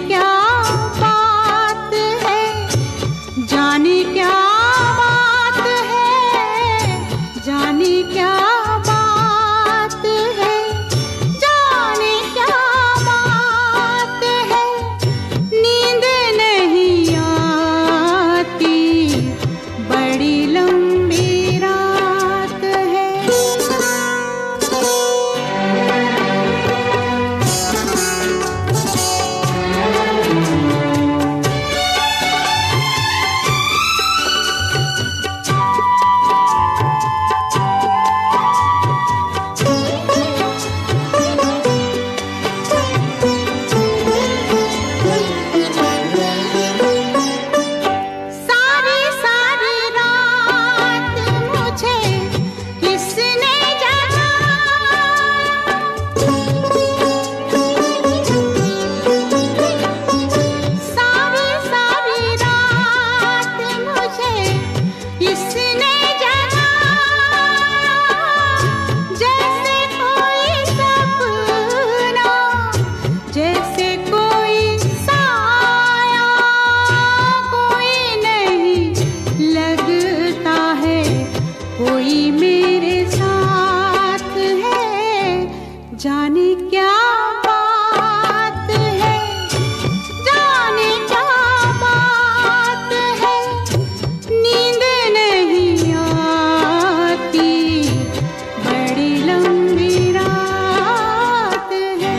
क्या बात है, जाने क्या बात है, जाने क्या बात है, जाने क्या बात है, नींद नहीं आती, बड़ी लंबी रात है। सारी सारी रात मुझे किसने जगाया, सारी सारी रात मुझे किसने जगाया, जैसे कोई सपना, जैसे कोई साया, कोई नहीं लगता है, कोई मेरे साथ है, जाने क्या बात है, जाने क्या बात है, नींद नहीं आती, बड़ी लंबी रात है।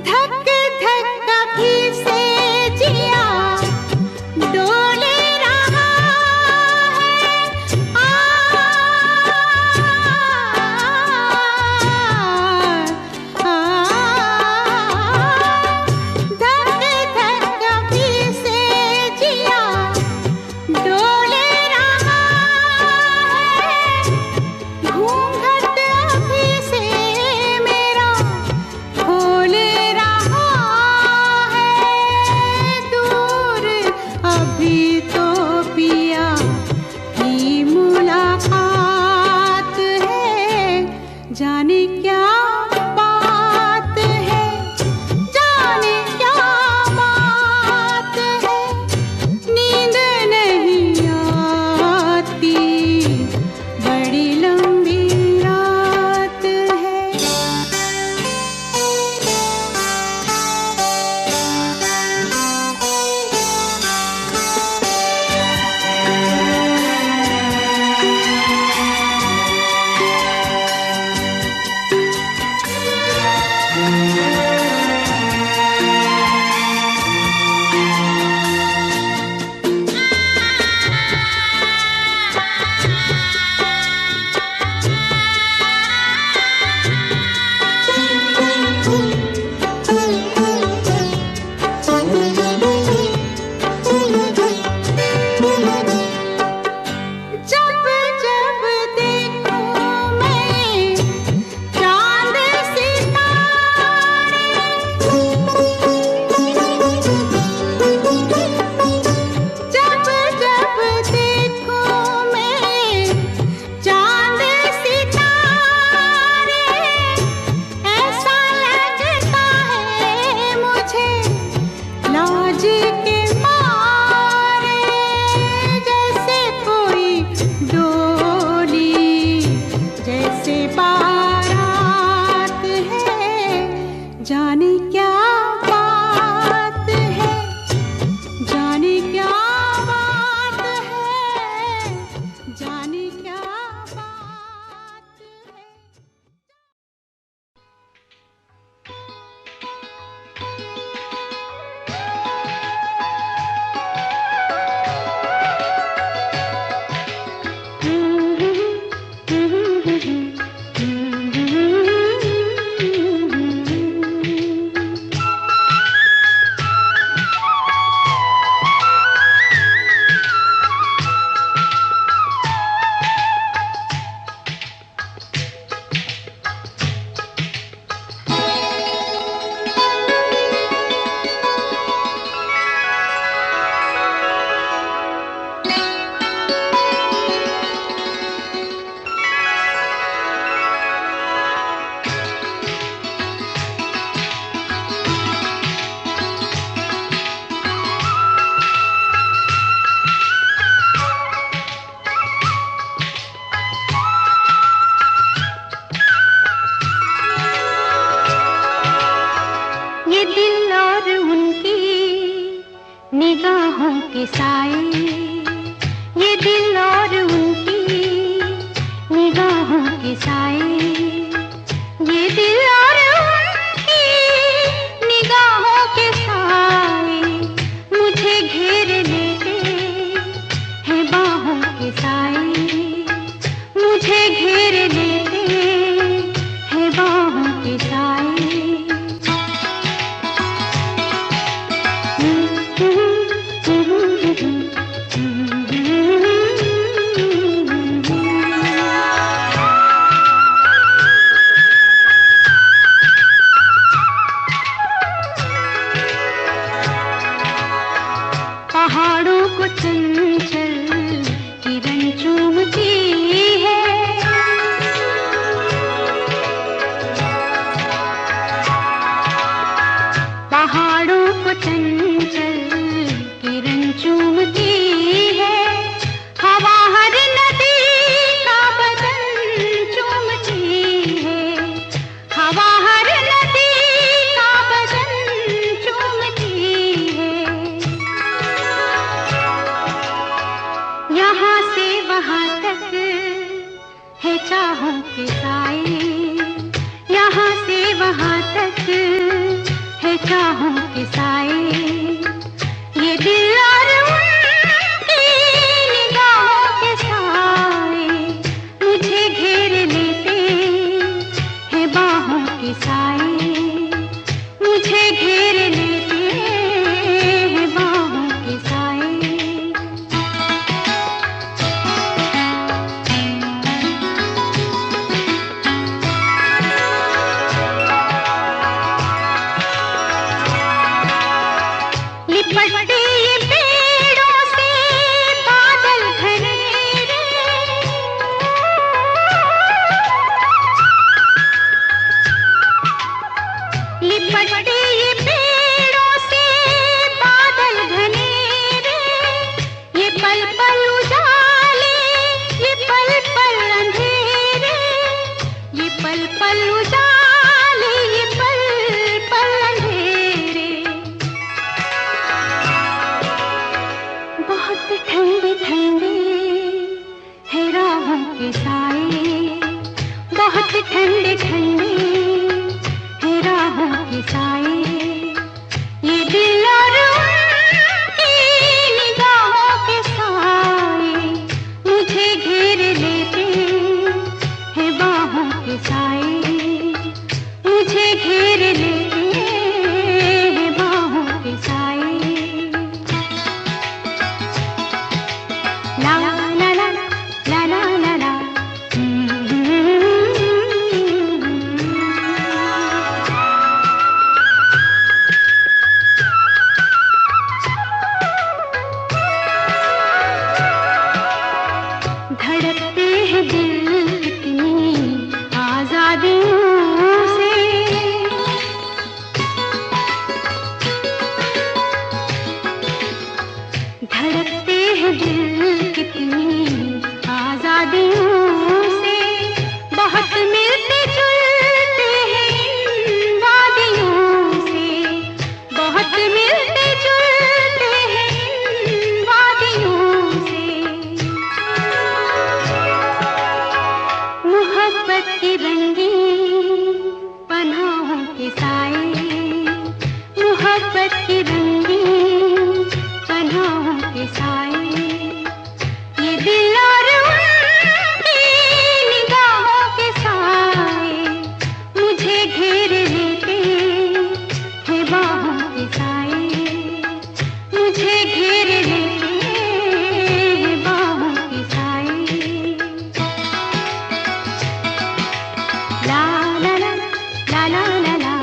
धक धक अभी से जिया डोले रहा है, धक धक अभी से जिया डोले रहा है, घूंघट अभी से मेरा खोले रहा है, दूर अभी तो पिया की मुलाकात है, जाने क्या बात है, जाने क्या बात है, नींद नहीं आती, बड़ी लंबी रात है। जब जब देखूं मैं चांद सितारे, जब जब देखूं मैं चांद सितारे, ऐसा लगता है मुझे लाज के मारे, जैसे कोई डोली, जैसे बारात है, जाने क्या बात है, जाने क्या बात है, जाने क्या बात है। के साए, ये दिल और उनकी निगाहों के साए, ये दिल और उनकी निगाहों के साए मुझे घेर लेते हैं बाहों के साए, मुझे घेर लेते हैं बाहों के साए। पहाड़ों को चंचल किरण चूमती है, पहाड़ों को चंचल किरण चूमती है, हवा हर नदी का बदन चूमती है, हवा हर नदी का बदन चूमती है। यहाँ से वहाँ तक है चाहों के साए, यहाँ से वहाँ तक है चाहों के साए, ये दिल और उनकी निगाहों के साए मुझे घेर लेते हैं बाहों के साए, मुझे घेर लेते हैं बाहों के साए। लिपटते ये पेड़ों से बादल घनेरे, लिपटते ये पेड़ों से बादल घनेरे, ये पल पल उजाले, ये पल पल अंधेरे, ये पल पल उजाले, ये पल पल अंधेरे। बहुत ठंडे ठंडे है राहों के साए, बहुत ठंडे ठंडे है राहों के साए, ये दिल और उनकी निगाहों के साए मुझे घेर लेते हैं बाहों के साए, मुझे घेर लेते हैं बाहों के साए। ला ला ला ला ला ला ला। धड़कते हैं दिल कितनी आजादियों से, धड़कते हैं दिल कितनी आजादियों से, बहुत मिलते जुलते हैं इन वादियों से, बहुत मिलते जुलते हैं इन वादियों से। मोहब्बत की रंगीन पनाहों के साए, मोहब्बत की रंगीन पनाहों के साए, ये दिल और उनकी निगाहों के साए मुझे घेर लेते हैं बाहों के साए, मुझे घेर लेते हैं बाहों के साए। ला ला ला ला ला ला ला।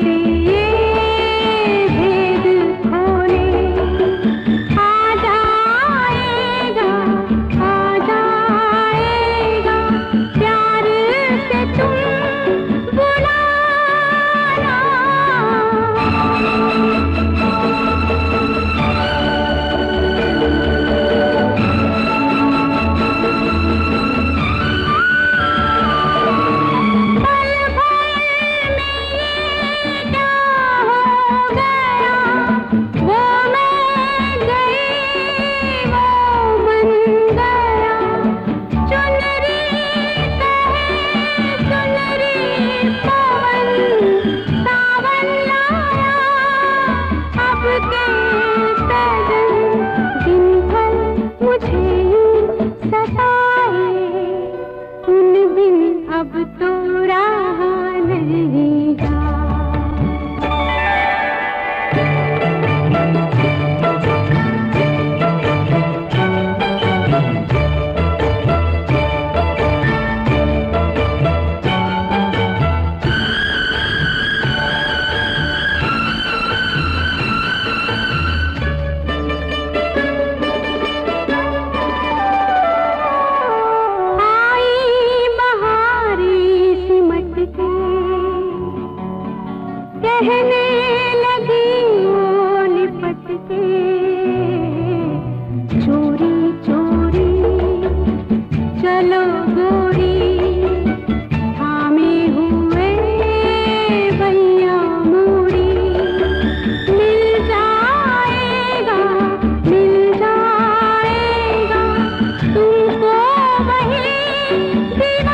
से ये भेद खोले। आ जाएगा, आ जाएगा, प्यार से तुम बुलाना। अब तो रहा नहीं जा। कहने लगी वो लिपट के, चोरी चोरी चलो गोरी, थामे हुए भैया मोरी। मिल जाएगा तुमको वही दीवाना।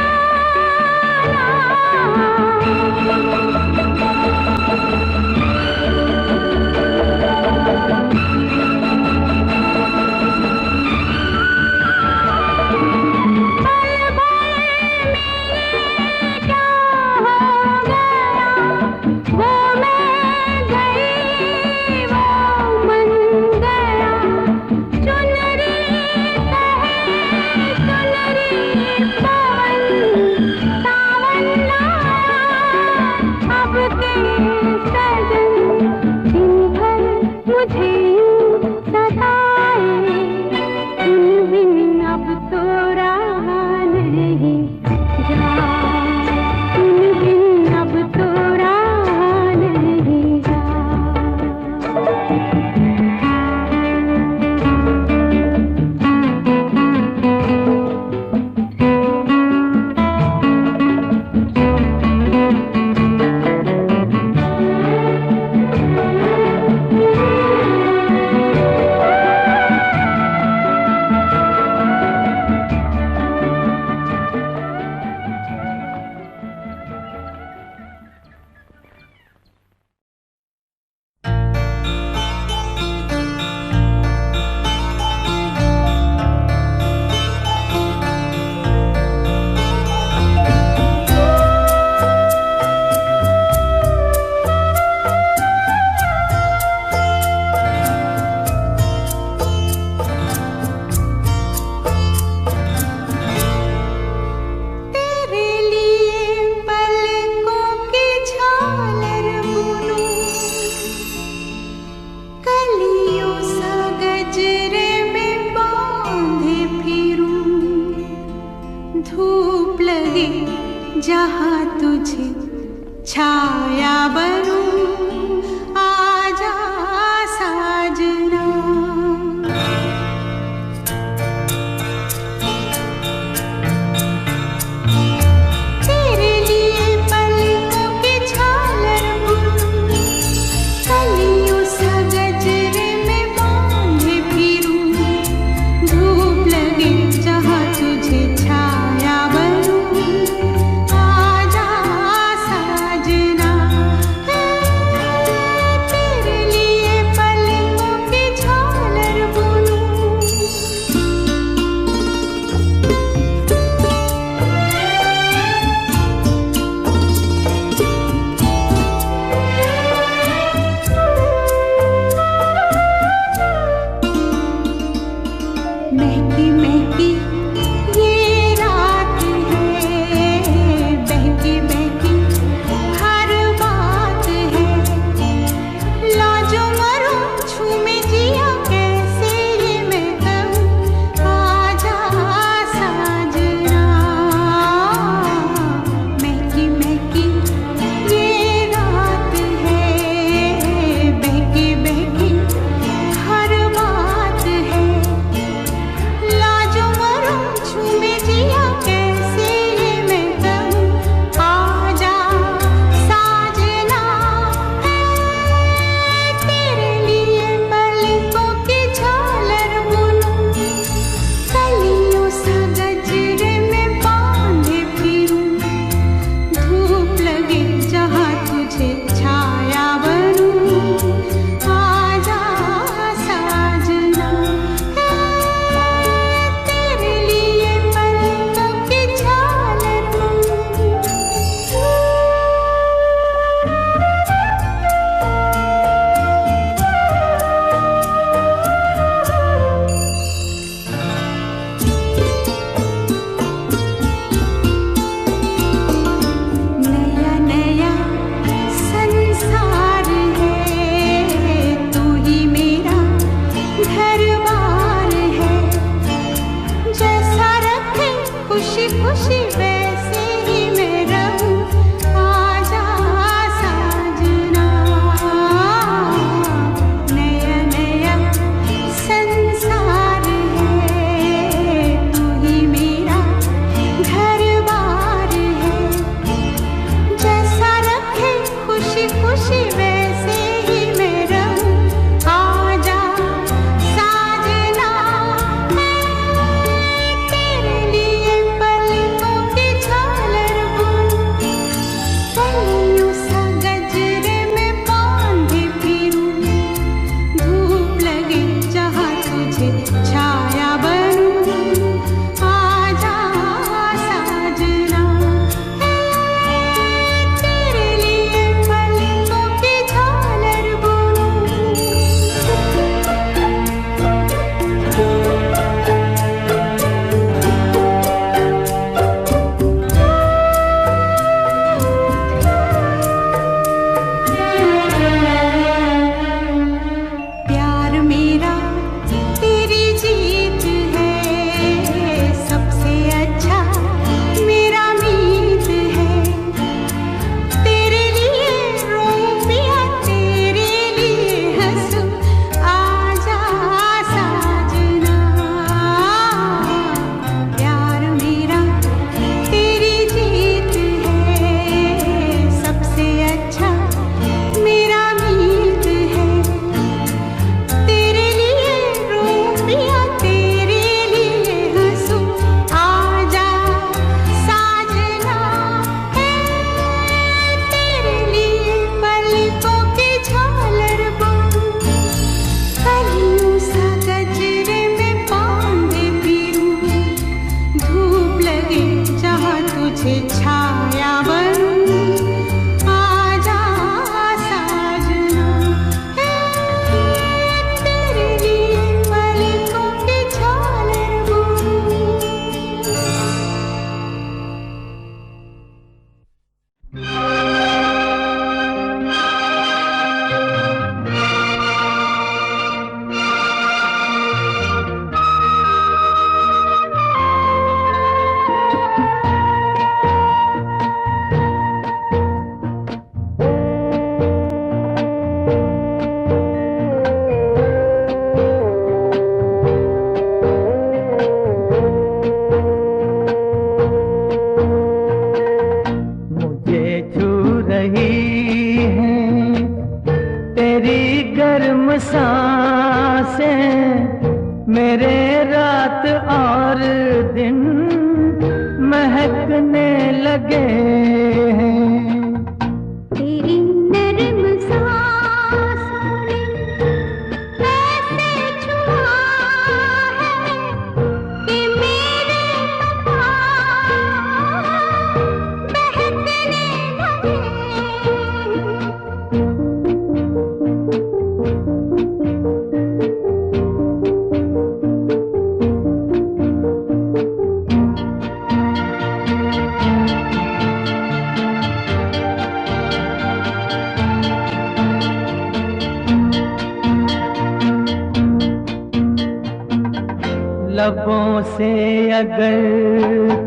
लबों से अगर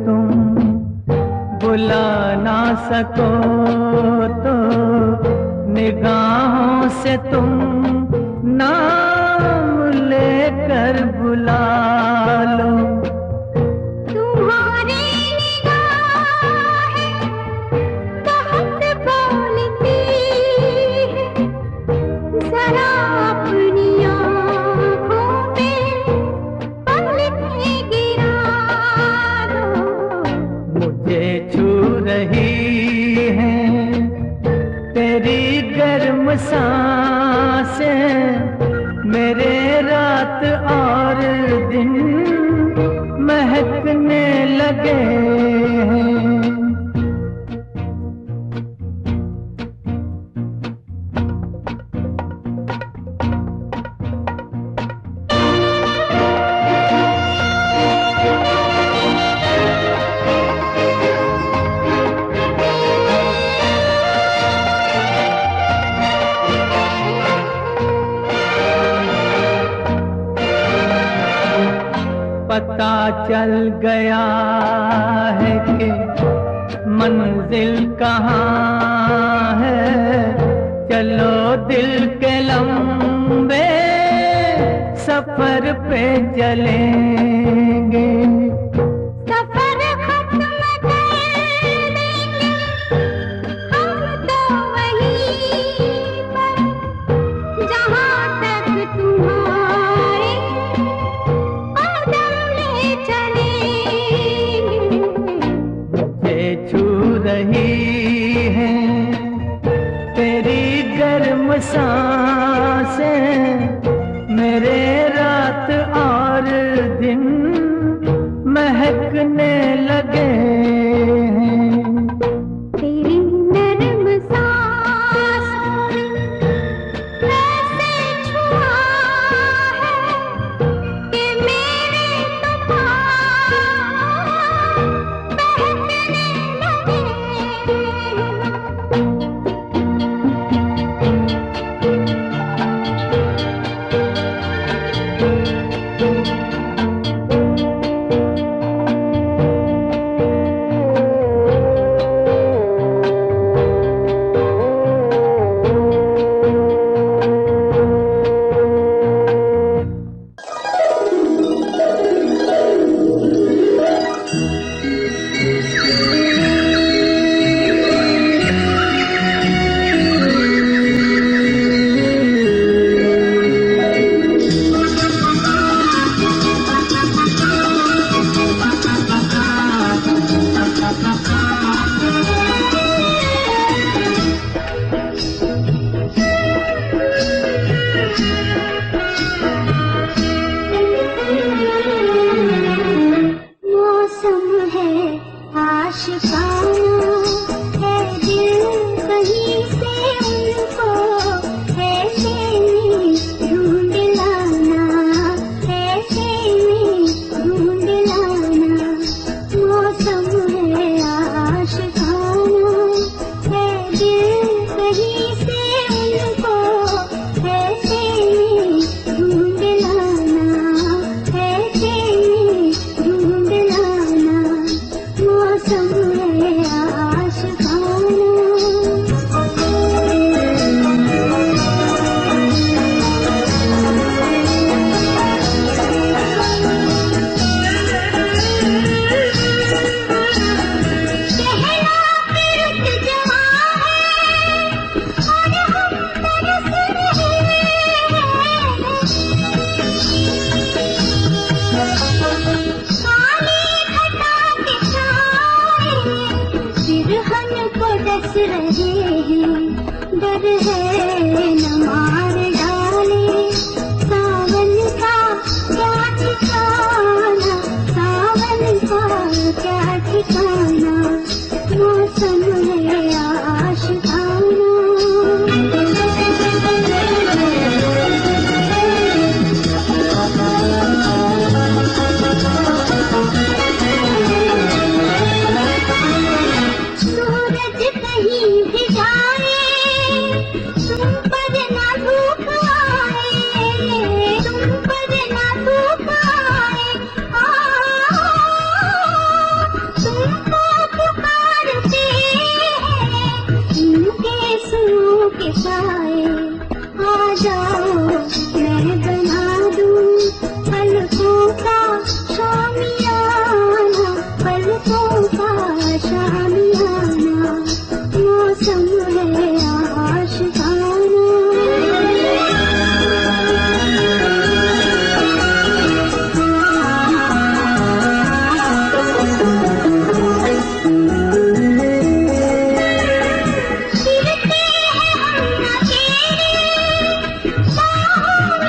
तुम बुला ना सको तो निगाहों से तुम नाम लेकर बुला लो। तुम्हारी निगाहें बहुत बोलती हैं, जरा अपनी आँखों में पलकें गिरा दो। मुझे छू रही है तेरी गर्म सांसें, मेरे रात और दिन महकने लगे हैं। पता चल गया है कि मंजिल कहाँ है, चलो दिल के लंबे सफर पे चलेंगे। सफर खत्म कर देंगे हम तो वहीं सांसें मेरे रात और दिन महकने लगे हैं। तेरी नरम सांसों ने ऐसे छुआ है कि मेरे तो पाँव बहकने लगे। डर है न मार डाले सावन का क्या ठिकाना, सावन का क्या ठिकाना, मौसम है आशिकाना। सूरज कहीं भी जाए तुम पर ना धूप आए, तुम पर ना धूप आए, तुमको पुकारते हैं उनके सुनों के साए। आ जाओ मैं बना दूं पलकों का शामियाना, पलकों का शामियाना, मौसम है आशिकाना। फिरते हैं हम अकेले बाहों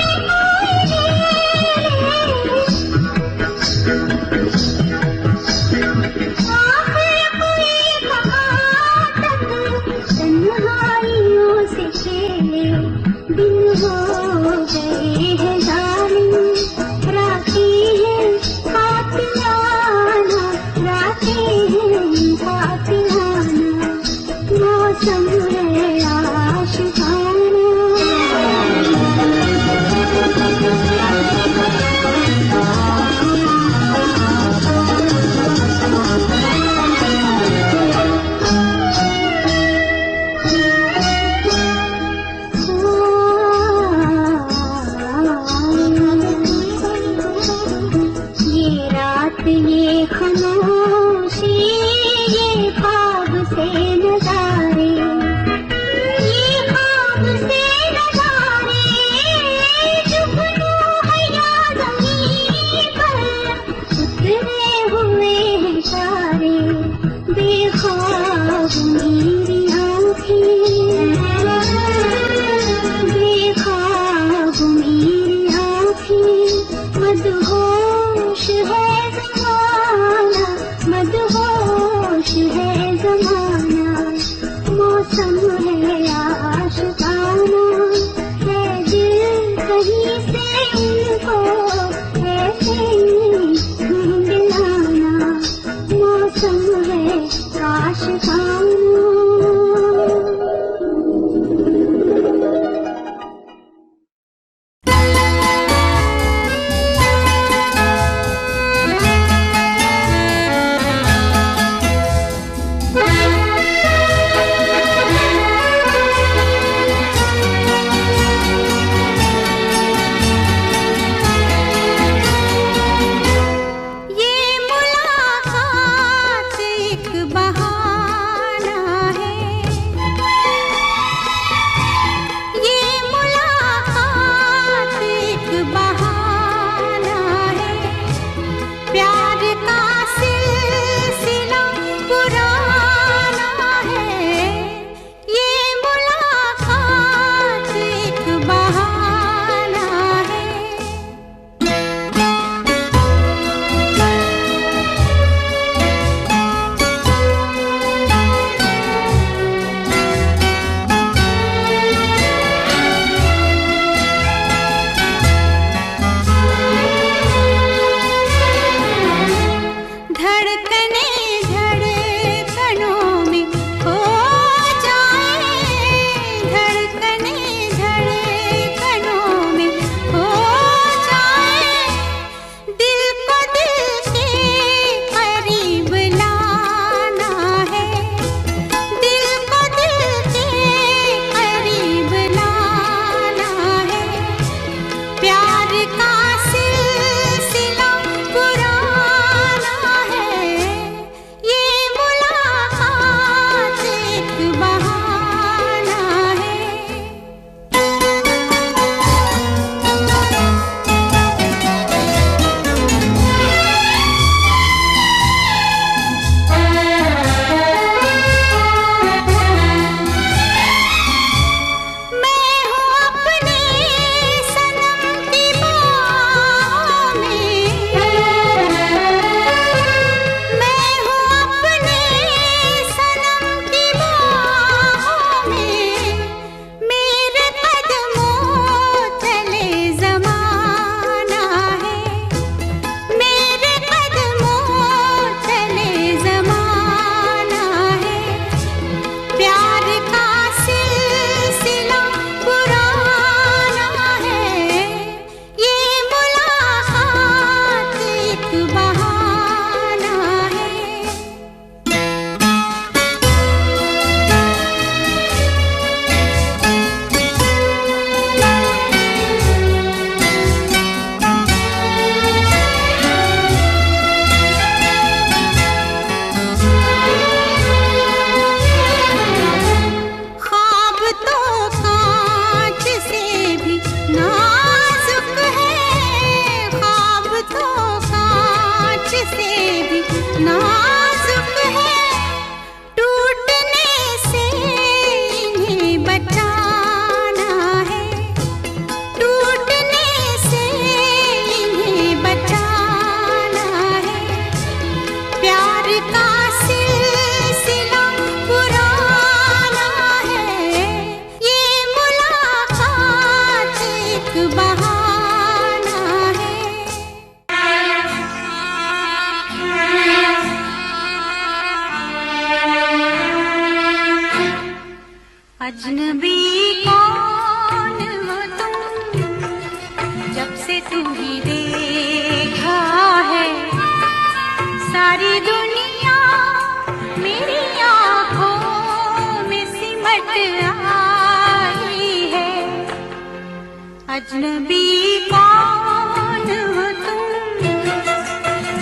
अजनबी कौन हो तुम,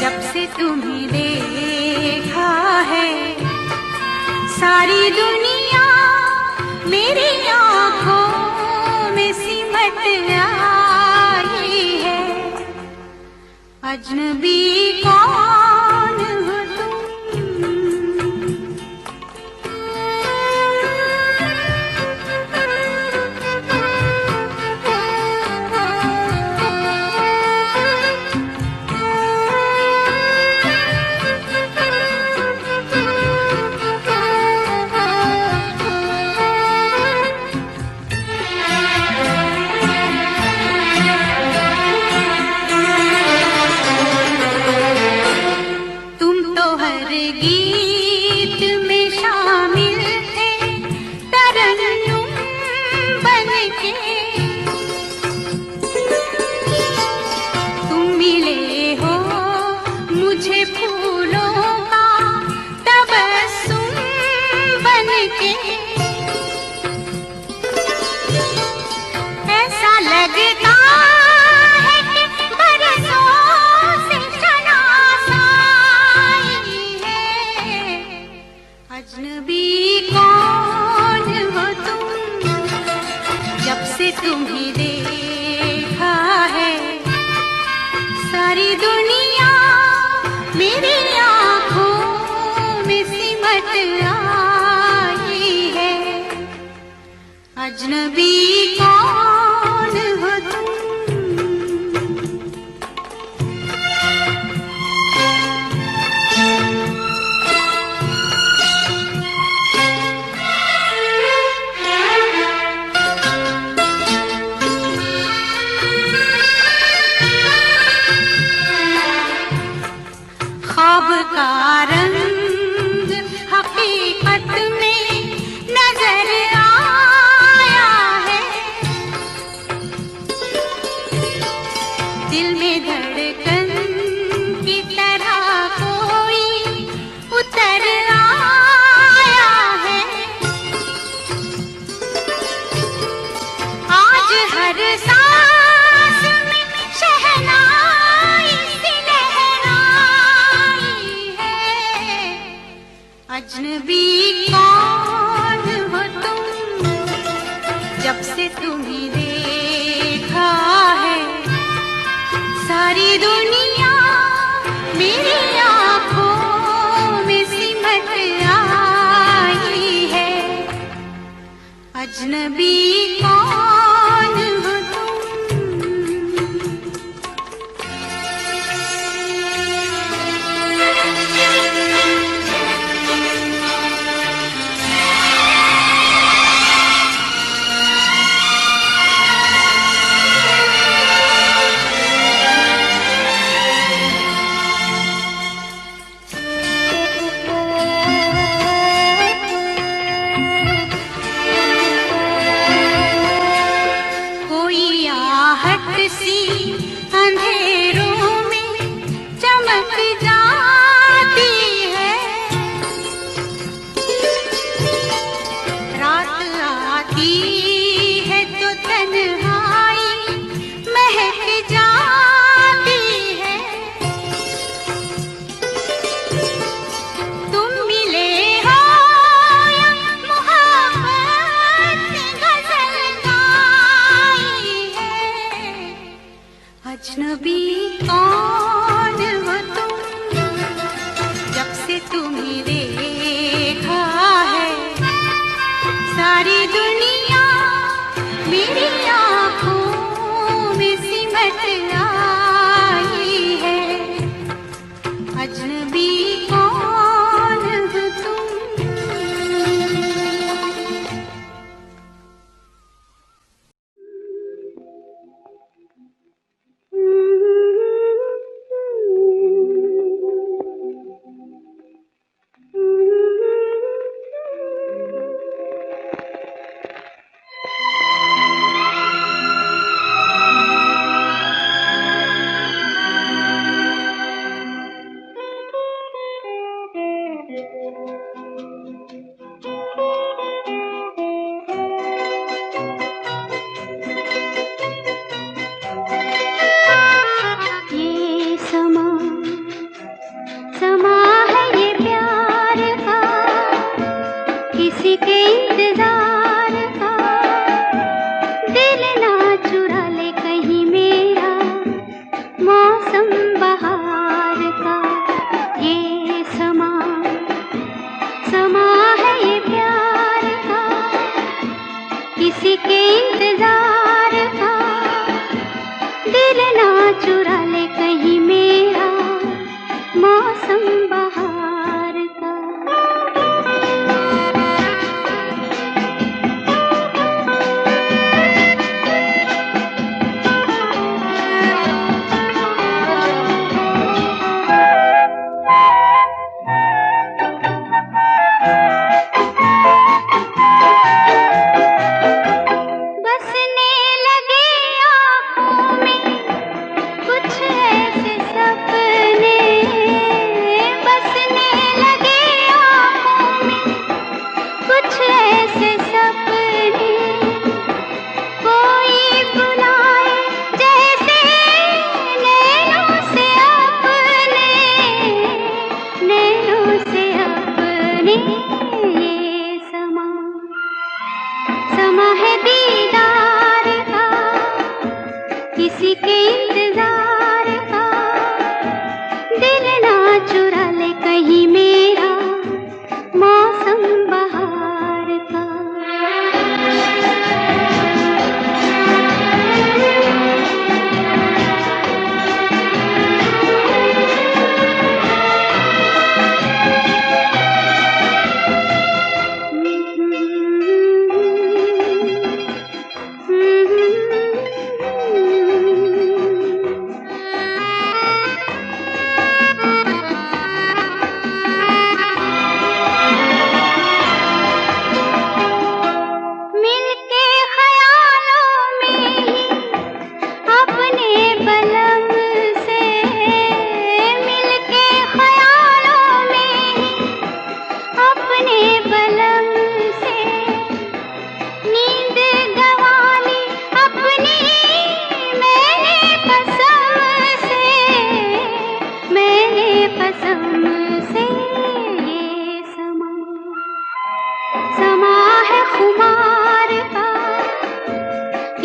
जब से तुम्हें देखा है सारी दुनिया मेरी आँखों में सिमट आई है। अजनबी कौन हो तुम। तुम्हें देखा है सारी दुनिया मेरी आँखों में सिमट आई है। अजनबी कौन हो तुम। ख्वाब का रंग हकीकत में नजर आया है, दिल में धड़कन की तरह कोई उतर आया है। आज हर सांस में शहनाई सी लहराई है। अजनबी कौन हो तुम, जब से तुम्हें देखा है सारी दुनिया मेरी आँखों में सिमट आई है। अजनबी कौन हो तुम। कोई आहट सी अंधेरों में चमक जाती है, रात आती है तो तन्हाई महक जाती है। तुम मिले हो या मोहब्बत ने गजल गाई है। अजनबी कौन हो तुम, जब से तुम्हें देखा है सारी दुनिया मेरी आँखों में सिमट आई है। अजनबी कौन हो तुम।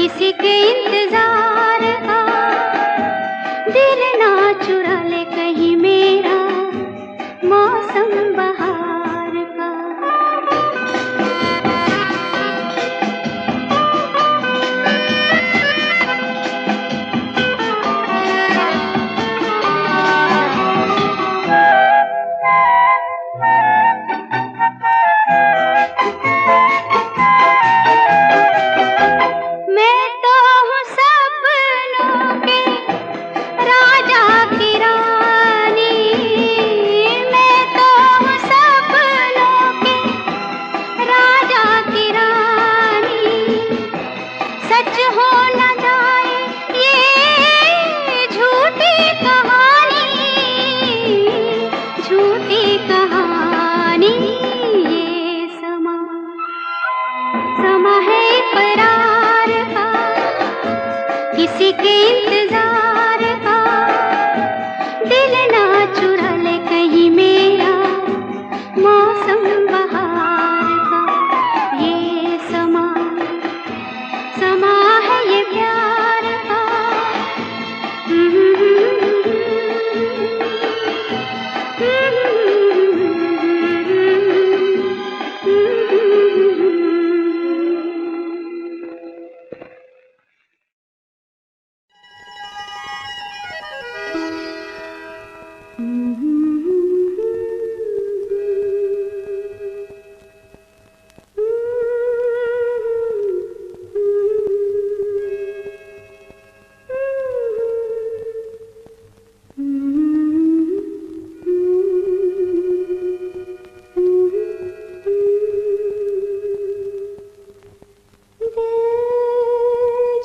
किसी के इंतजार का, दिल ना चुरा ले कहीं मेरा मौसम बहार का। मैं तो हूँ सपनों के राजा की रानी, मैं तो हूँ सपनों के राजा की रानी। सच हो न जाए ये झूठी कहानी, झूठी कहानी। ये समा है इकरार का, किसी के इंतजार का, दिल ना चुरा ले कहीं मेरा मौसम बहार का। ये समा है ये प्यार का।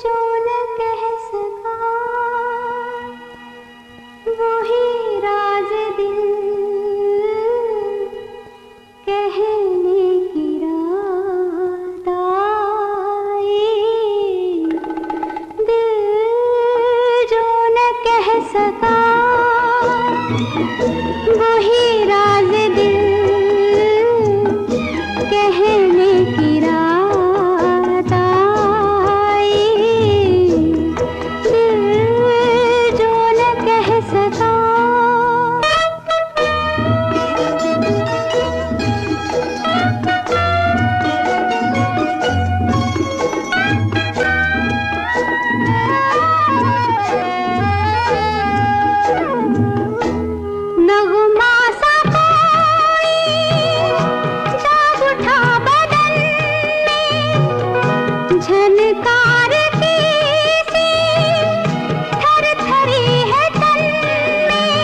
जो न कह सका वही राज दिल कहने की रात आई। दिल जो न कह सका वही राज दिल कहने की रात आई। दिल जो न कह सका। नगमा सा कोई जाग उठा बदन में, झनकार की सी थरथरी है तन में,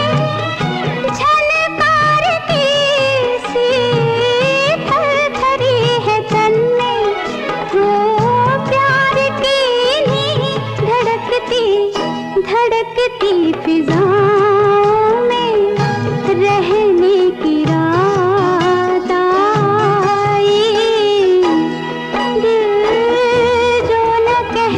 झनकार की सी थरथरी है तन में। हो प्यार की नी धड़कती धड़कती फिजाओं में रहने की रात आई। दिल जो न कह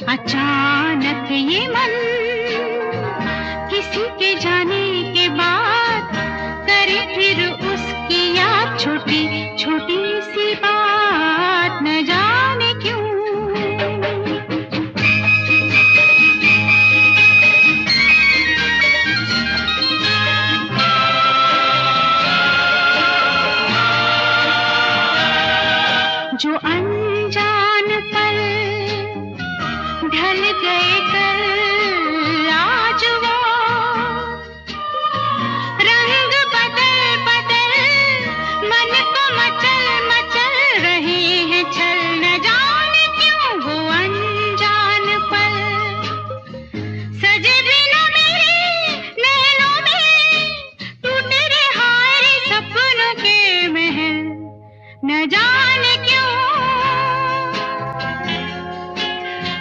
अचानक ये मन किसी के जाने के बाद करे फिर उसकी याद, छोटी छोटी सी बात न जाने क्यों। जो अनजान पल ढल गए कल, आज वो रंग बदल बदल मन को मचल मचल रहे हैं छल, न जाने क्यों वो अनजान पल सजे बिना मेरे नैनों में, टूटे रे हाय रे सपनों के महल, न जाने क्यों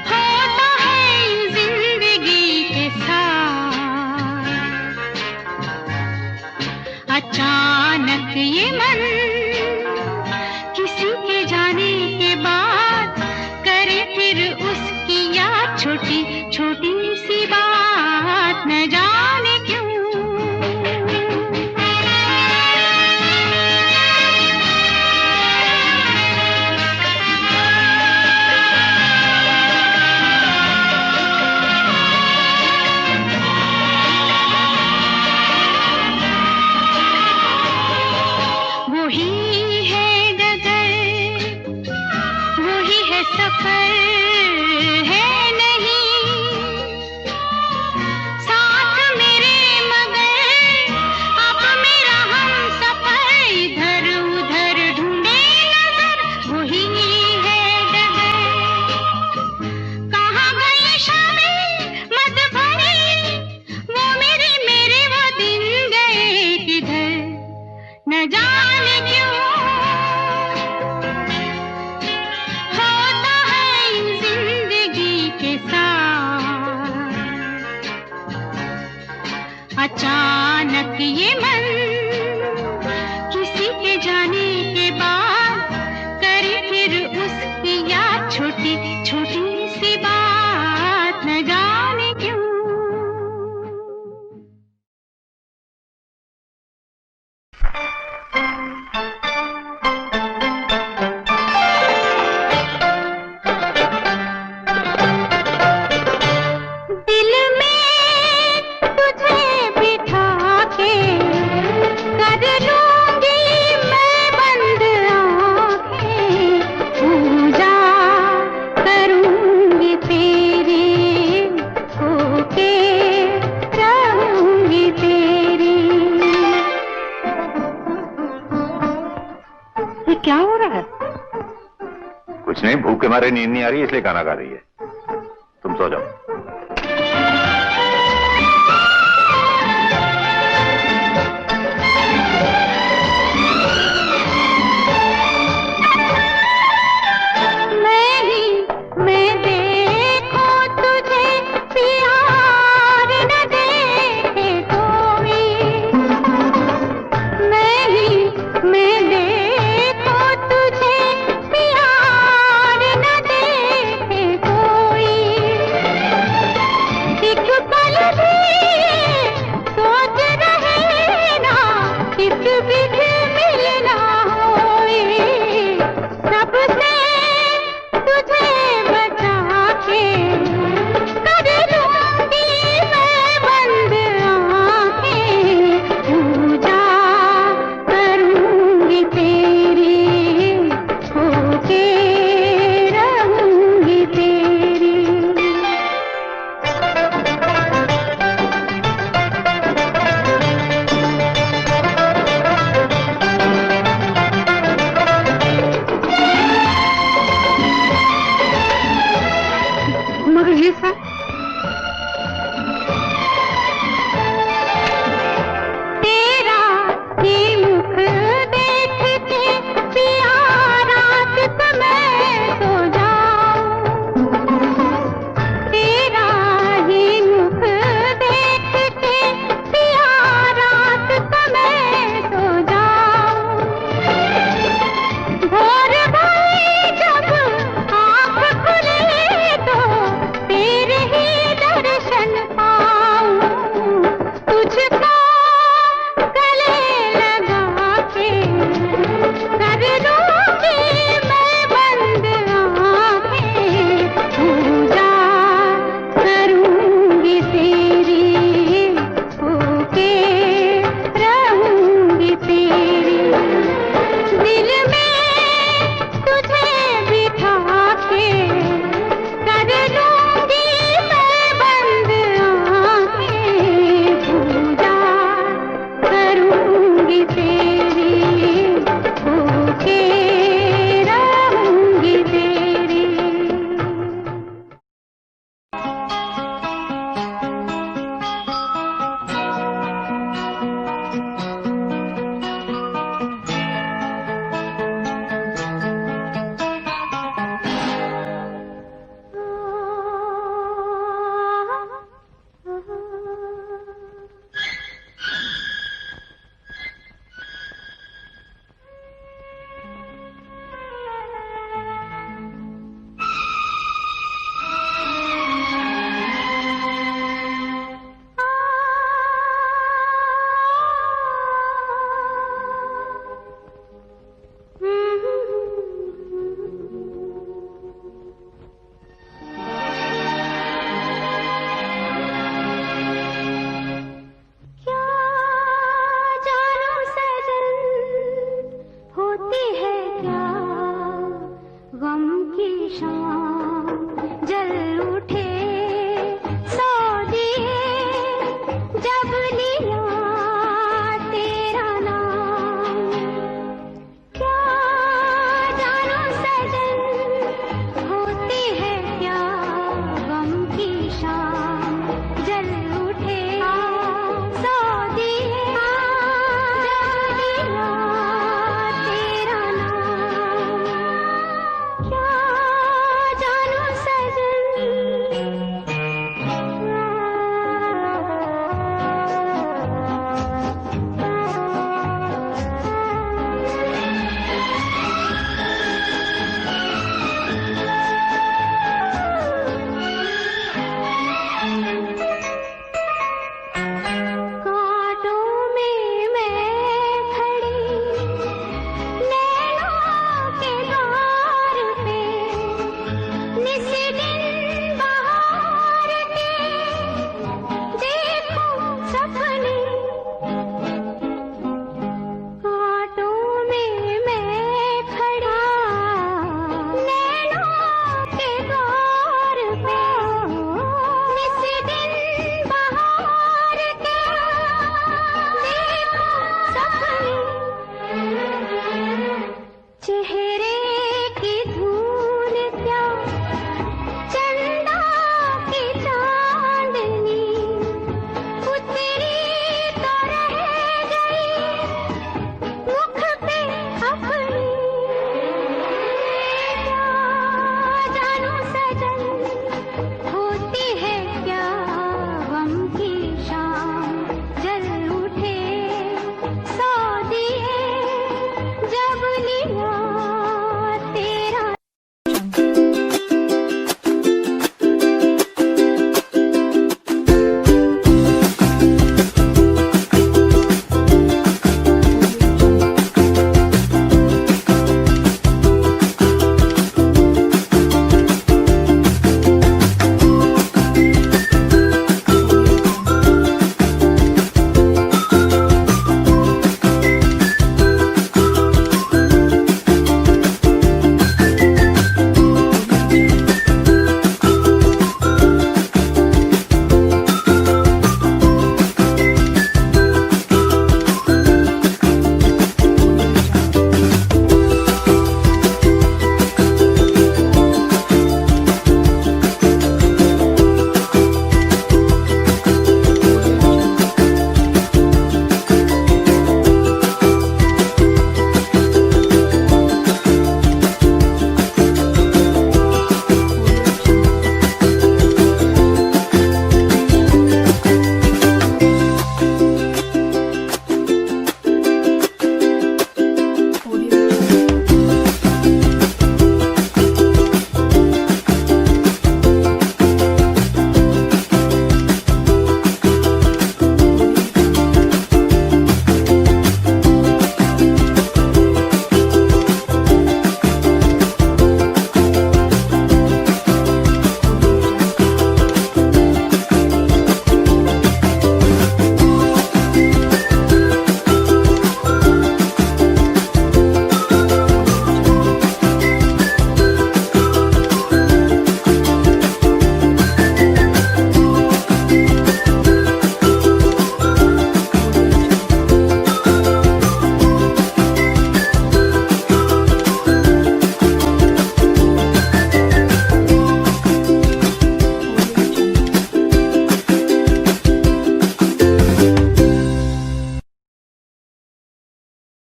होता है जिंदगी के साथ। अचानक ये मन किसी के जाने के बाद करे फिर उसकी याद, छोटी छोटी सी बात न जाने क्यों। वही है डगर, वही है सफर, है नहीं साथ मेरे मगर अब मेरा हम सफर, इधर उधर ढूंढे नजर, वही है डगर। कहाँ गई शामें मत भरी, वो मेरे वो दिन गए किधर, न जाने क्यों होता है जिंदगी के साथ। अचानक ये मन किसी के जाने के बाद करे फिर उसकी याद, छोटी छोटी सी बात न जाने क्यों। दिल में तुझे बिठा के कर लूंगी मैं बंद आंखें, पूजा करूंगी तेरी, होके रहूंगी तेरी। ये क्या हो रहा है? कुछ नहीं, भूख के मारे नींद नहीं आ रही इसलिए गाना गा रही है। तुम सो जाओ।